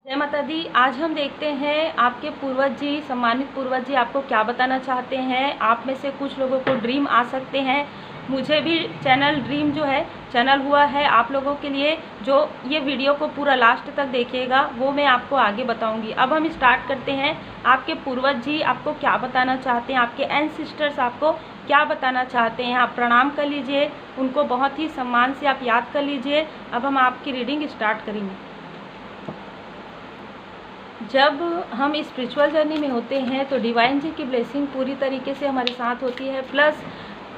जय माता दी। आज हम देखते हैं आपके पूर्वज जी, सम्मानित पूर्वज जी आपको क्या बताना चाहते हैं। आप में से कुछ लोगों को ड्रीम आ सकते हैं। मुझे भी चैनल ड्रीम जो है चैनल हुआ है आप लोगों के लिए। जो ये वीडियो को पूरा लास्ट तक देखिएगा वो मैं आपको आगे बताऊंगी। अब हम स्टार्ट करते हैं। आपके पूर्वज जी आपको क्या बताना चाहते हैं, आपके एंसेस्टर्स आपको क्या बताना चाहते हैं। आप प्रणाम कर लीजिए, उनको बहुत ही सम्मान से आप याद कर लीजिए। अब हम आपकी रीडिंग स्टार्ट करेंगे। जब हम स्पिरिचुअल जर्नी में होते हैं तो डिवाइन जी की ब्लेसिंग पूरी तरीके से हमारे साथ होती है। प्लस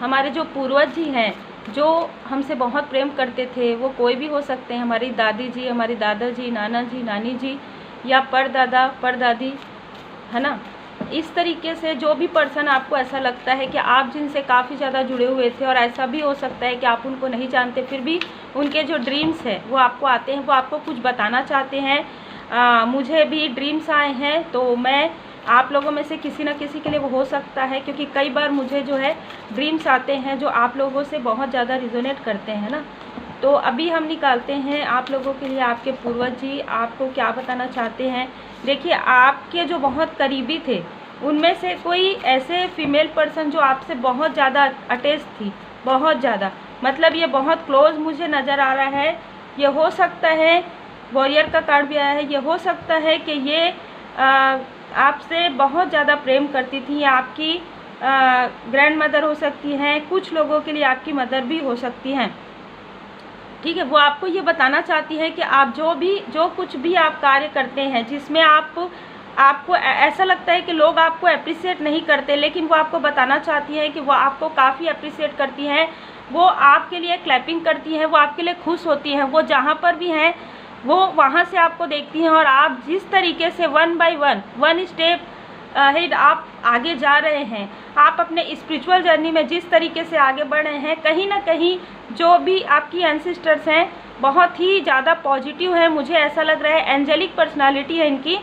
हमारे जो पूर्वज जी हैं जो हमसे बहुत प्रेम करते थे, वो कोई भी हो सकते हैं, हमारी दादी जी, हमारी दादाजी, नाना जी, नानी जी या परदादा परदादी, है ना। इस तरीके से जो भी पर्सन आपको ऐसा लगता है कि आप जिनसे काफ़ी ज़्यादा जुड़े हुए थे, और ऐसा भी हो सकता है कि आप उनको नहीं जानते, फिर भी उनके जो ड्रीम्स हैं वो आपको आते हैं, वो आपको कुछ बताना चाहते हैं। मुझे भी ड्रीम्स आए हैं, तो मैं आप लोगों में से किसी न किसी के लिए वो हो सकता है, क्योंकि कई बार मुझे जो है ड्रीम्स आते हैं जो आप लोगों से बहुत ज़्यादा रिजोनेट करते हैं ना। तो अभी हम निकालते हैं आप लोगों के लिए आपके पूर्वज जी आपको क्या बताना चाहते हैं। देखिए, आपके जो बहुत करीबी थे उनमें से कोई ऐसे फीमेल पर्सन जो आपसे बहुत ज़्यादा अटैच थी, बहुत ज़्यादा, मतलब ये बहुत क्लोज मुझे नज़र आ रहा है। ये हो सकता है, वॉरियर का कार्ड भी आया है, ये हो सकता है कि ये आपसे बहुत ज़्यादा प्रेम करती थी। आपकी ग्रैंड मदर हो सकती हैं, कुछ लोगों के लिए आपकी मदर भी हो सकती हैं, ठीक है। वो आपको ये बताना चाहती है कि आप जो कुछ भी आप कार्य करते हैं जिसमें आपको ऐसा लगता है कि लोग आपको अप्रिशिएट नहीं करते, लेकिन वो आपको बताना चाहती है कि वो आपको काफ़ी अप्रिशिएट करती हैं। वो आपके लिए क्लैपिंग करती हैं, वो आपके लिए खुश होती हैं। वो जहाँ पर भी हैं वो वहाँ से आपको देखती हैं, और आप जिस तरीके से one by one step head आप आगे जा रहे हैं, आप अपने स्पिरिचुअल जर्नी में जिस तरीके से आगे बढ़ रहे हैं, कहीं ना कहीं जो भी आपकी एंसेस्टर्स हैं बहुत ही ज़्यादा पॉजिटिव है। मुझे ऐसा लग रहा है एंजेलिक पर्सनालिटी है इनकी,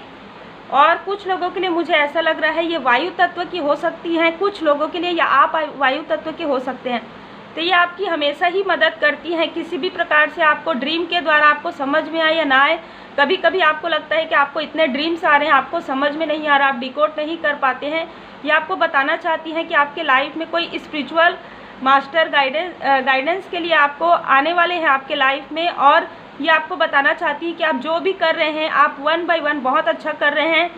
और कुछ लोगों के लिए मुझे ऐसा लग रहा है ये वायु तत्व की हो सकती हैं, कुछ लोगों के लिए या आप वायु तत्व के हो सकते हैं। तो ये आपकी हमेशा ही मदद करती हैं किसी भी प्रकार से। आपको ड्रीम के द्वारा आपको समझ में आए या ना आए, कभी कभी आपको लगता है कि आपको इतने ड्रीम्स आ रहे हैं, आपको समझ में नहीं आ रहा, आप डिकोड नहीं कर पाते हैं। ये आपको बताना चाहती हैं कि आपके लाइफ में कोई स्पिरिचुअल मास्टर गाइडेंस के लिए आपको आने वाले हैं आपके लाइफ में। और ये आपको बताना चाहती है कि आप जो भी कर रहे हैं आप वन बाय वन बहुत अच्छा कर रहे हैं।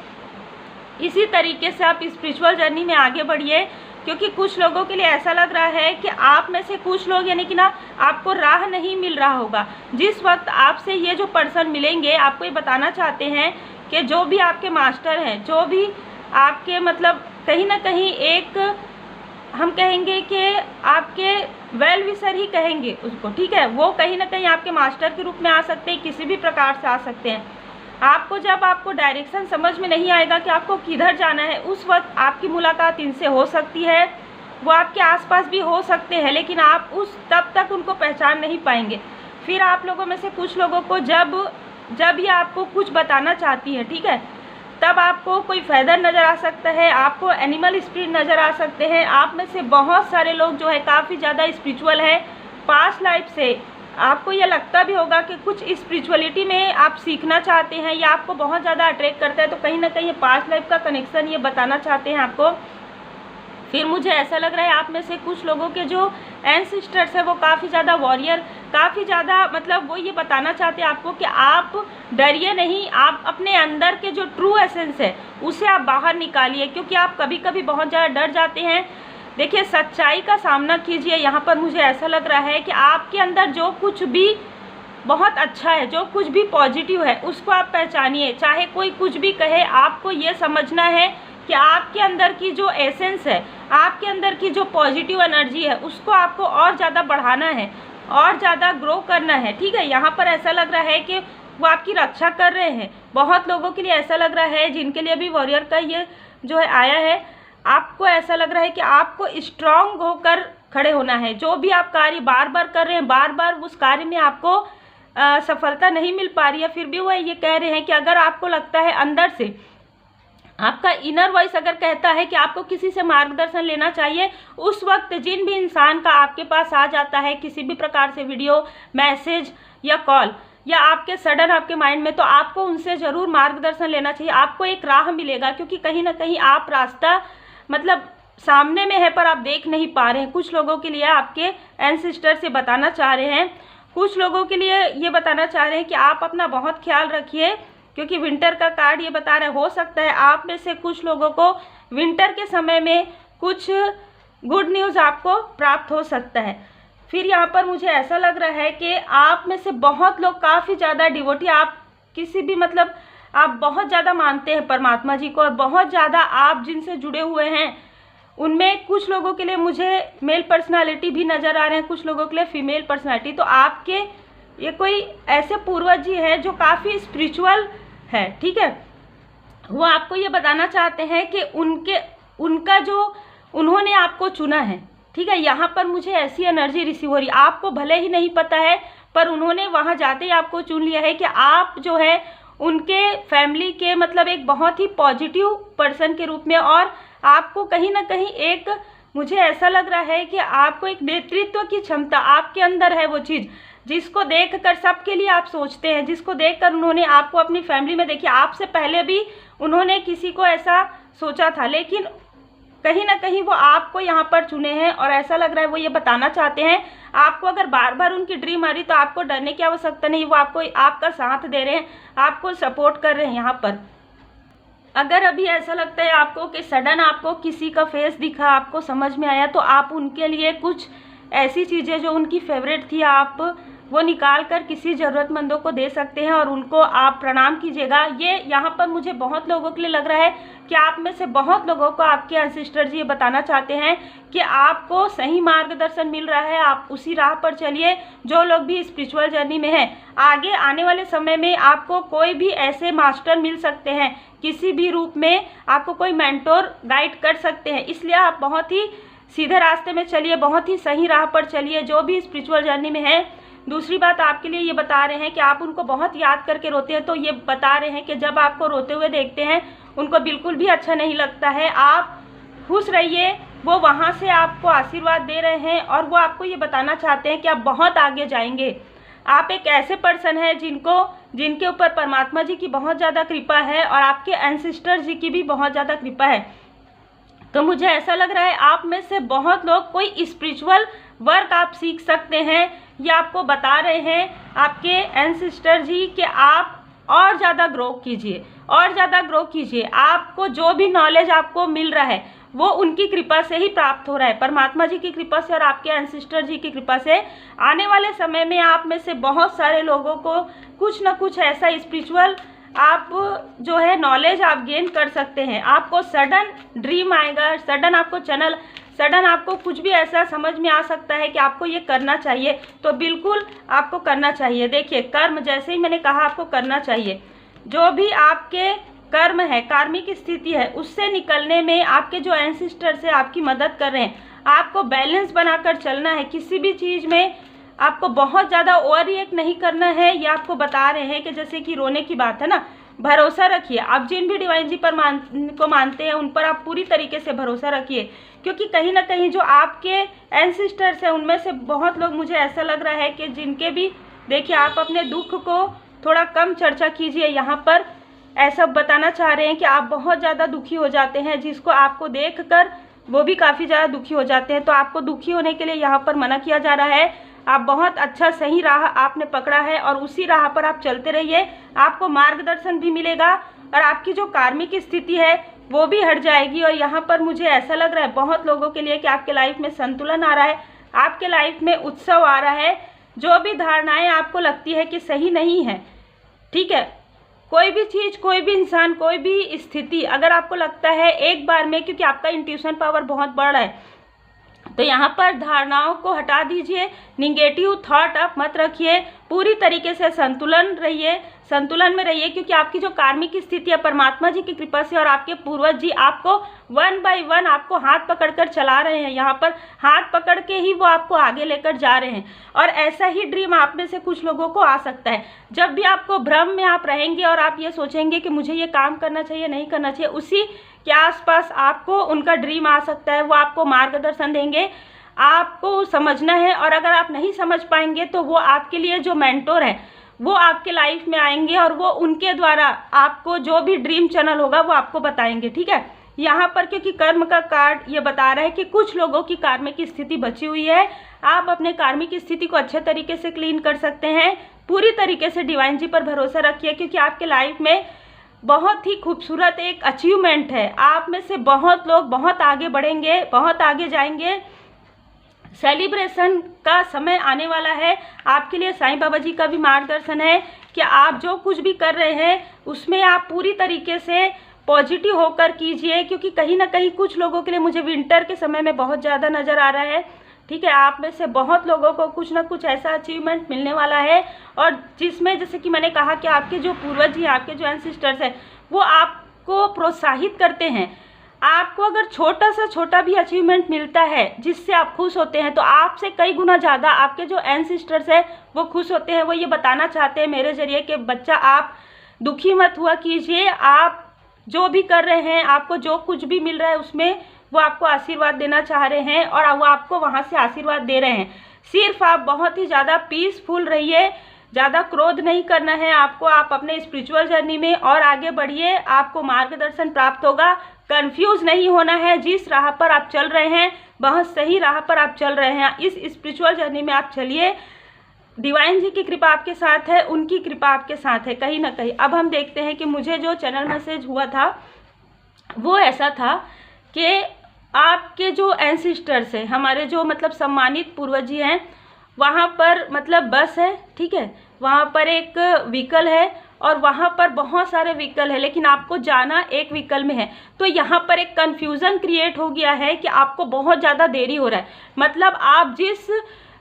इसी तरीके से आप स्पिरिचुअल जर्नी में आगे बढ़िए, क्योंकि कुछ लोगों के लिए ऐसा लग रहा है कि आप में से कुछ लोग यानी कि ना आपको राह नहीं मिल रहा होगा। जिस वक्त आपसे ये जो पर्सन मिलेंगे आपको ये बताना चाहते हैं कि जो भी आपके मास्टर हैं, जो भी आपके मतलब कहीं ना कहीं एक हम कहेंगे कि आपके वेल विशर ही कहेंगे उसको, ठीक है। वो कहीं ना कहीं आपके मास्टर के रूप में आ सकते हैं, किसी भी प्रकार से आ सकते हैं। आपको जब आपको डायरेक्शन समझ में नहीं आएगा कि आपको किधर जाना है, उस वक्त आपकी मुलाकात इनसे हो सकती है। वो आपके आसपास भी हो सकते हैं, लेकिन आप तब तक उनको पहचान नहीं पाएंगे। फिर आप लोगों में से कुछ लोगों को जब ये आपको कुछ बताना चाहती है, ठीक है, तब आपको कोई फेदर नज़र आ सकता है, आपको एनिमल स्पिरिट नज़र आ सकते हैं। आप में से बहुत सारे लोग जो है काफ़ी ज़्यादा स्पिरिचुअल है। पास्ट लाइफ से आपको यह लगता भी होगा कि कुछ स्पिरिचुअलिटी में आप सीखना चाहते हैं या आपको बहुत ज़्यादा अट्रैक्ट करता है, तो कहीं ना कहीं पास्ट लाइफ का कनेक्शन ये बताना चाहते हैं आपको। फिर मुझे ऐसा लग रहा है आप में से कुछ लोगों के जो एंसेस्टर्स है वो काफ़ी ज़्यादा वॉरियर, काफ़ी ज़्यादा मतलब वो ये बताना चाहते हैं आपको कि आप डरिए नहीं, आप अपने अंदर के जो ट्रू एसेंस है उसे आप बाहर निकालिए, क्योंकि आप कभी कभी बहुत ज़्यादा डर जाते हैं। देखिए, सच्चाई का सामना कीजिए। यहाँ पर मुझे ऐसा लग रहा है कि आपके अंदर जो कुछ भी बहुत अच्छा है, जो कुछ भी पॉजिटिव है, उसको आप पहचानिए। चाहे कोई कुछ भी कहे, आपको ये समझना है कि आपके अंदर की जो एसेंस है, आपके अंदर की जो पॉजिटिव एनर्जी है, उसको आपको और ज़्यादा बढ़ाना है और ज़्यादा ग्रो करना है, ठीक है। यहाँ पर ऐसा लग रहा है कि वो आपकी रक्षा कर रहे हैं। बहुत लोगों के लिए ऐसा लग रहा है जिनके लिए भी वॉरियर का ये जो है आया है, आपको ऐसा लग रहा है कि आपको स्ट्रांग होकर खड़े होना है। जो भी आप कार्य बार बार कर रहे हैं, बार बार उस कार्य में आपको सफलता नहीं मिल पा रही है, फिर भी वो ये कह रहे हैं कि अगर आपको लगता है अंदर से आपका इनर वॉइस अगर कहता है कि आपको किसी से मार्गदर्शन लेना चाहिए, उस वक्त जिन भी इंसान का आपके पास आ जाता है किसी भी प्रकार से वीडियो, मैसेज या कॉल, या आपके सडन आपके माइंड में, तो आपको उनसे ज़रूर मार्गदर्शन लेना चाहिए। आपको एक राह मिलेगा, क्योंकि कहीं ना कहीं आप रास्ता मतलब सामने में है पर आप देख नहीं पा रहे हैं। कुछ लोगों के लिए आपके एंसेस्टर से बताना चाह रहे हैं, कुछ लोगों के लिए ये बताना चाह रहे हैं कि आप अपना बहुत ख्याल रखिए, क्योंकि विंटर का कार्ड ये बता रहा है, हो सकता है आप में से कुछ लोगों को विंटर के समय में कुछ गुड न्यूज़ आपको प्राप्त हो सकता है। फिर यहाँ पर मुझे ऐसा लग रहा है कि आप में से बहुत लोग काफ़ी ज़्यादा डिवोटी, आप किसी भी मतलब आप बहुत ज़्यादा मानते हैं परमात्मा जी को, और बहुत ज़्यादा आप जिनसे जुड़े हुए हैं उनमें कुछ लोगों के लिए मुझे मेल पर्सनालिटी भी नज़र आ रहे हैं, कुछ लोगों के लिए फीमेल पर्सनालिटी। तो आपके ये कोई ऐसे पूर्वज जी हैं जो काफ़ी स्पिरिचुअल है, ठीक है। वो आपको ये बताना चाहते हैं कि उनका जो उन्होंने आपको चुना है, ठीक है। यहाँ पर मुझे ऐसी एनर्जी रिसीव हो रही, आपको भले ही नहीं पता है पर उन्होंने वहाँ जाते ही आपको चुन लिया है कि आप जो है उनके फैमिली के मतलब एक बहुत ही पॉजिटिव पर्सन के रूप में, और आपको कहीं ना कहीं एक मुझे ऐसा लग रहा है कि आपको एक नेतृत्व की क्षमता आपके अंदर है, वो चीज़ जिसको देखकर सबके लिए आप सोचते हैं, जिसको देखकर उन्होंने आपको अपनी फैमिली में देखिए। आपसे पहले भी उन्होंने किसी को ऐसा सोचा था, लेकिन कहीं ना कहीं वो आपको यहाँ पर चुने हैं, और ऐसा लग रहा है वो ये बताना चाहते हैं आपको। अगर बार बार उनकी ड्रीम आ रही तो आपको डरने की आवश्यकता नहीं, वो आपको आपका साथ दे रहे हैं, आपको सपोर्ट कर रहे हैं यहाँ पर। अगर अभी ऐसा लगता है आपको कि सडन आपको किसी का फेस दिखा, आपको समझ में आया, तो आप उनके लिए कुछ ऐसी चीज़ें जो उनकी फेवरेट थी आप वो निकाल कर किसी ज़रूरतमंदों को दे सकते हैं और उनको आप प्रणाम कीजिएगा। ये यहाँ पर मुझे बहुत लोगों के लिए लग रहा है कि आप में से बहुत लोगों को आपके एंसेस्टर जी ये बताना चाहते हैं कि आपको सही मार्गदर्शन मिल रहा है, आप उसी राह पर चलिए। जो लोग भी स्पिरिचुअल जर्नी में हैं, आगे आने वाले समय में आपको कोई भी ऐसे मास्टर मिल सकते हैं, किसी भी रूप में आपको कोई मेंटोर गाइड कर सकते हैं। इसलिए आप बहुत ही सीधे रास्ते में चलिए, बहुत ही सही राह पर चलिए जो भी स्पिरिचुअल जर्नी में है। दूसरी बात आपके लिए ये बता रहे हैं कि आप उनको बहुत याद करके रोते हैं, तो ये बता रहे हैं कि जब आपको रोते हुए देखते हैं उनको बिल्कुल भी अच्छा नहीं लगता है। आप खुश रहिए, वो वहाँ से आपको आशीर्वाद दे रहे हैं और वो आपको ये बताना चाहते हैं कि आप बहुत आगे जाएंगे। आप एक ऐसे पर्सन हैं जिनके ऊपर परमात्मा जी की बहुत ज़्यादा कृपा है और आपके एंसेस्टर जी की भी बहुत ज़्यादा कृपा है। तो मुझे ऐसा लग रहा है आप में से बहुत लोग कोई स्पिरिचुअल वर्क आप सीख सकते हैं। ये आपको बता रहे हैं आपके एंसेस्टर जी कि आप और ज़्यादा ग्रो कीजिए, और ज़्यादा ग्रो कीजिए। आपको जो भी नॉलेज आपको मिल रहा है वो उनकी कृपा से ही प्राप्त हो रहा है, परमात्मा जी की कृपा से और आपके एंसेस्टर जी की कृपा से। आने वाले समय में आप में से बहुत सारे लोगों को कुछ ना कुछ ऐसा स्पिरिचुअल आप जो है नॉलेज आप गेन कर सकते हैं। आपको सडन ड्रीम आएगा, सडन आपको कुछ भी ऐसा समझ में आ सकता है कि आपको ये करना चाहिए, तो बिल्कुल आपको करना चाहिए। देखिए कर्म, जैसे ही मैंने कहा आपको करना चाहिए। जो भी आपके कर्म है, कार्मिक स्थिति है, उससे निकलने में आपके जो एंसेस्टर से आपकी मदद कर रहे हैं। आपको बैलेंस बनाकर चलना है, किसी भी चीज़ में आपको बहुत ज़्यादा ओवर रिएक्ट नहीं करना है। ये आपको बता रहे हैं कि जैसे कि रोने की बात है ना, भरोसा रखिए। आप जिन भी डिवाइन जी पर मानते हैं उन पर आप पूरी तरीके से भरोसा रखिए, क्योंकि कहीं ना कहीं जो आपके एंसेस्टर्स हैं उनमें से बहुत लोग मुझे ऐसा लग रहा है कि जिनके भी देखिए आप अपने दुख को थोड़ा कम चर्चा कीजिए। यहाँ पर ऐसा बताना चाह रहे हैं कि आप बहुत ज़्यादा दुखी हो जाते हैं, जिसको आपको देख कर वो भी काफ़ी ज़्यादा दुखी हो जाते हैं। तो आपको दुखी होने के लिए यहाँ पर मना किया जा रहा है। आप बहुत अच्छा सही राह आपने पकड़ा है और उसी राह पर आप चलते रहिए। आपको मार्गदर्शन भी मिलेगा और आपकी जो कार्मिक स्थिति है वो भी हट जाएगी। और यहाँ पर मुझे ऐसा लग रहा है बहुत लोगों के लिए कि आपके लाइफ में संतुलन आ रहा है, आपके लाइफ में उत्सव आ रहा है। जो भी धारणाएं आपको लगती है कि सही नहीं है, ठीक है, कोई भी चीज़, कोई भी इंसान, कोई भी स्थिति अगर आपको लगता है एक बार में, क्योंकि आपका इंट्यूशन पावर बहुत बड़ा है, तो यहाँ पर धारणाओं को हटा दीजिए, निगेटिव थॉट आप मत रखिए, पूरी तरीके से संतुलन में रहिए। क्योंकि आपकी जो कार्मिक स्थिति है परमात्मा जी की कृपा से और आपके पूर्वज जी आपको 1 बाय 1 आपको हाथ पकड़कर चला रहे हैं। यहाँ पर हाथ पकड़ के ही वो आपको आगे लेकर जा रहे हैं। और ऐसा ही ड्रीम आप में से कुछ लोगों को आ सकता है। जब भी आपको भ्रम में आप रहेंगे और आप ये सोचेंगे कि मुझे ये काम करना चाहिए, नहीं करना चाहिए, उसी के आसपास आपको उनका ड्रीम आ सकता है। वो आपको मार्गदर्शन देंगे, आपको समझना है। और अगर आप नहीं समझ पाएंगे तो वो आपके लिए जो मेंटोर है वो आपके लाइफ में आएंगे और वो उनके द्वारा आपको जो भी ड्रीम चैनल होगा वो आपको बताएंगे, ठीक है। यहाँ पर क्योंकि कर्म का कार्ड ये बता रहा है कि कुछ लोगों की कार्मिक स्थिति बची हुई है, आप अपने कार्मिक स्थिति को अच्छे तरीके से क्लीन कर सकते हैं। पूरी तरीके से डिवाइन जी पर भरोसा रखिए, क्योंकि आपके लाइफ में बहुत ही खूबसूरत एक अचीवमेंट है। आप में से बहुत लोग बहुत आगे बढ़ेंगे, बहुत आगे जाएंगे। सेलिब्रेशन का समय आने वाला है। आपके लिए साईं बाबा जी का भी मार्गदर्शन है कि आप जो कुछ भी कर रहे हैं उसमें आप पूरी तरीके से पॉजिटिव होकर कीजिए, क्योंकि कहीं ना कहीं कुछ लोगों के लिए मुझे विंटर के समय में बहुत ज़्यादा नज़र आ रहा है, ठीक है। आप में से बहुत लोगों को कुछ ना कुछ ऐसा अचीवमेंट मिलने वाला है, और जिसमें जैसे कि मैंने कहा कि आपके जो पूर्वज जी, आपके जो एंसेस्टर्स हैं, वो आपको प्रोत्साहित करते हैं। आपको अगर छोटा से छोटा भी अचीवमेंट मिलता है जिससे आप खुश होते हैं, तो आपसे कई गुना ज़्यादा आपके जो एंसेस्टर्स हैं वो खुश होते हैं। वो ये बताना चाहते हैं मेरे जरिए कि बच्चा आप दुखी मत हुआ कीजिए, आप जो भी कर रहे हैं, आपको जो कुछ भी मिल रहा है उसमें वो आपको आशीर्वाद देना चाह रहे हैं, और वो आपको वहाँ से आशीर्वाद दे रहे हैं। सिर्फ आप बहुत ही ज़्यादा पीसफुल रहिए, ज़्यादा क्रोध नहीं करना है आपको। आप अपने स्पिरिचुअल जर्नी में और आगे बढ़िए, आपको मार्गदर्शन प्राप्त होगा। कंफ्यूज नहीं होना है, जिस राह पर आप चल रहे हैं बहुत सही राह पर आप चल रहे हैं। इस स्पिरिचुअल जर्नी में आप चलिए, डिवाइन जी की कृपा आपके साथ है, उनकी कृपा आपके साथ है कहीं ना कहीं। अब हम देखते हैं कि मुझे जो चैनल मैसेज हुआ था वो ऐसा था कि आपके जो एंसेस्टर्स हैं, हमारे जो मतलब सम्मानित पूर्वज जी हैं, वहाँ पर मतलब बस है, ठीक है, वहाँ पर एक व्हीकल है और वहाँ पर बहुत सारे व्हीकल है, लेकिन आपको जाना एक व्हीकल में है। तो यहाँ पर एक कन्फ्यूज़न क्रिएट हो गया है कि आपको बहुत ज़्यादा देरी हो रहा है। मतलब आप जिस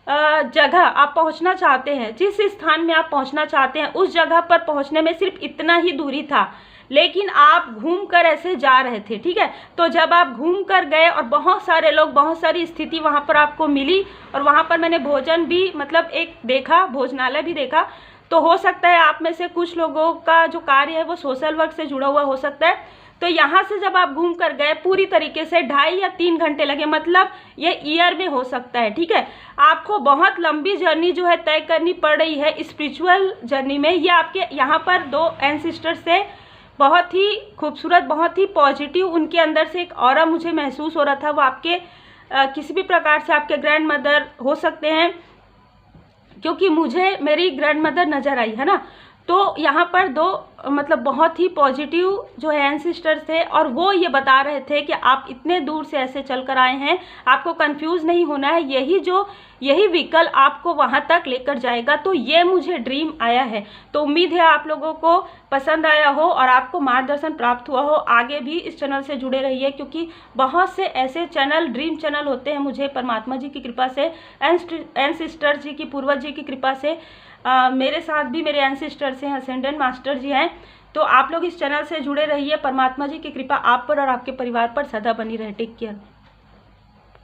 जगह आप पहुंचना चाहते हैं, जिस स्थान में आप पहुंचना चाहते हैं, उस जगह पर पहुंचने में सिर्फ इतना ही दूरी था, लेकिन आप घूम कर ऐसे जा रहे थे, ठीक है। तो जब आप घूम कर गए और बहुत सारे लोग, बहुत सारी स्थिति वहां पर आपको मिली, और वहां पर मैंने भोजन भी मतलब एक देखा, भोजनालय भी देखा। तो हो सकता है आप में से कुछ लोगों का जो कार्य है वो सोशल वर्क से जुड़ा हुआ हो सकता है। तो यहाँ से जब आप घूम कर गए, पूरी तरीके से 2.5 या 3 घंटे लगे, मतलब ये ईयर में हो सकता है, ठीक है। आपको बहुत लंबी जर्नी जो है तय करनी पड़ रही है स्पिरिचुअल जर्नी में। ये आपके यहाँ पर 2 एंसेस्टर्स से बहुत ही खूबसूरत, बहुत ही पॉजिटिव, उनके अंदर से एक ऑरा मुझे महसूस हो रहा था। वो आपके किसी भी प्रकार से आपके ग्रैंड मदर हो सकते हैं, क्योंकि मुझे मेरी ग्रैंड मदर नज़र आई है ना। तो यहाँ पर 2 मतलब बहुत ही पॉजिटिव जो है एंसेस्टर्स थे, और वो ये बता रहे थे कि आप इतने दूर से ऐसे चल कर आए हैं, आपको कंफ्यूज नहीं होना है, यही व्हीकल आपको वहाँ तक लेकर जाएगा। तो ये मुझे ड्रीम आया है। तो उम्मीद है आप लोगों को पसंद आया हो और आपको मार्गदर्शन प्राप्त हुआ हो। आगे भी इस चैनल से जुड़े रहिए, क्योंकि बहुत से ऐसे चैनल, ड्रीम चैनल होते हैं मुझे परमात्मा जी की कृपा से, एंसेस्टर जी की, पूर्वज जी की कृपा से। मेरे साथ भी मेरे एंसेस्टर्स हैं, असेंडेंट मास्टर जी हैं। तो आप लोग इस चैनल से जुड़े रहिए। परमात्मा जी की कृपा आप पर और आपके परिवार पर सदा बनी रहे। Take care.